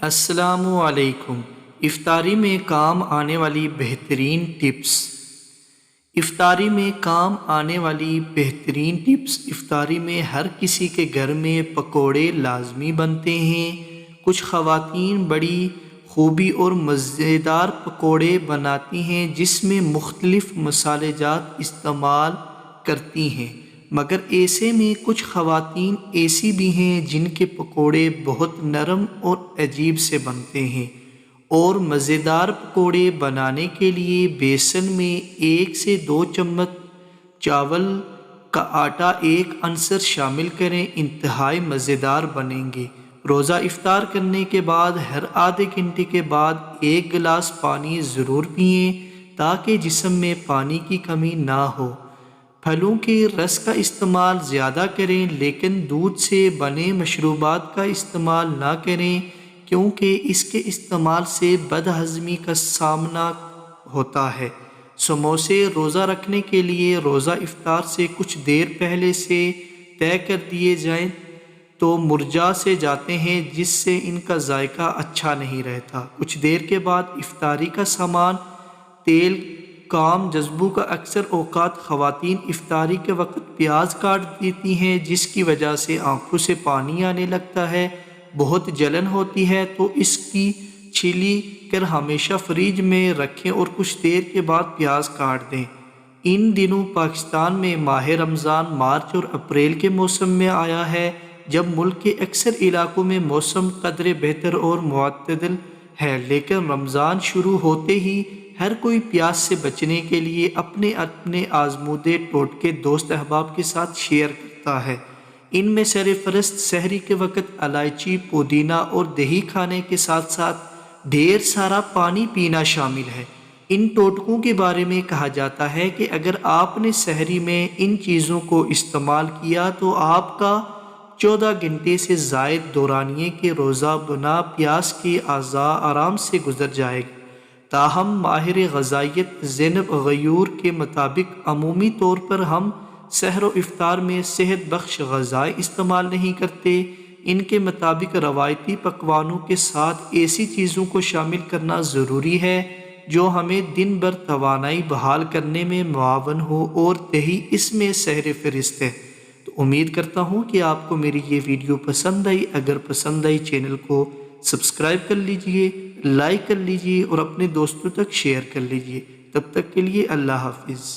السلام علیکم۔ افطاری میں کام آنے والی بہترین ٹپس۔ افطاری میں کام آنے والی بہترین ٹپس۔ افطاری میں ہر کسی کے گھر میں پکوڑے لازمی بنتے ہیں۔ کچھ خواتین بڑی خوبی اور مزیدار پکوڑے بناتی ہیں جس میں مختلف مصالحہ جات استعمال کرتی ہیں، مگر ایسے میں کچھ خواتین ایسی بھی ہیں جن کے پکوڑے بہت نرم اور عجیب سے بنتے ہیں۔ اور مزیدار پکوڑے بنانے کے لیے بیسن میں 1 سے 2 چمچ چاول کا آٹا ایک عنصر شامل کریں، انتہائی مزیدار بنیں گے۔ روزہ افطار کرنے کے بعد ہر آدھے گھنٹے کے بعد 1 گلاس پانی ضرور پئیں تاکہ جسم میں پانی کی کمی نہ ہو۔ پھلوں کے رس کا استعمال زیادہ کریں لیکن دودھ سے بنے مشروبات کا استعمال نہ کریں کیونکہ اس کے استعمال سے بد ہضمی کا سامنا ہوتا ہے۔ سموسے روزہ رکھنے کے لیے روزہ افطار سے کچھ دیر پہلے سے طے کر دیے جائیں تو مرجھا سے جاتے ہیں جس سے ان کا ذائقہ اچھا نہیں رہتا۔ کچھ دیر کے بعد افطاری کا سامان تیل کام جذبوں کا اکثر اوقات خواتین افطاری کے وقت پیاز کاٹ دیتی ہیں جس کی وجہ سے آنکھوں سے پانی آنے لگتا ہے، بہت جلن ہوتی ہے، تو اس کی چھیلی کر ہمیشہ فریج میں رکھیں اور کچھ دیر کے بعد پیاز کاٹ دیں۔ ان دنوں پاکستان میں ماہ رمضان مارچ اور اپریل کے موسم میں آیا ہے جب ملک کے اکثر علاقوں میں موسم قدرے بہتر اور معتدل ہے، لیکن رمضان شروع ہوتے ہی ہر کوئی پیاس سے بچنے کے لیے اپنے آزمودے ٹوٹکے دوست احباب کے ساتھ شیئر کرتا ہے۔ ان میں سرفہرست سحری کے وقت الائچی، پودینہ اور دہی کھانے کے ساتھ ساتھ ڈھیر سارا پانی پینا شامل ہے۔ ان ٹوٹکوں کے بارے میں کہا جاتا ہے کہ اگر آپ نے سحری میں ان چیزوں کو استعمال کیا تو آپ کا 14 گھنٹے سے زائد دورانیے کے روزہ بنا پیاس کے اعضاء آرام سے گزر جائے گا۔ تاہم ماہر غذائیت زینب غیور کے مطابق عمومی طور پر ہم سحر و افطار میں صحت بخش غذائیں استعمال نہیں کرتے۔ ان کے مطابق روایتی پکوانوں کے ساتھ ایسی چیزوں کو شامل کرنا ضروری ہے جو ہمیں دن بھر توانائی بحال کرنے میں معاون ہو، اور دہی اس میں سحر فہرست ہے۔ تو امید کرتا ہوں کہ آپ کو میری یہ ویڈیو پسند آئی۔ اگر پسند آئی چینل کو سبسکرائب کر لیجئے، لائک کر لیجئے اور اپنے دوستوں تک شیئر کر لیجئے۔ تب تک کے لیے اللہ حافظ۔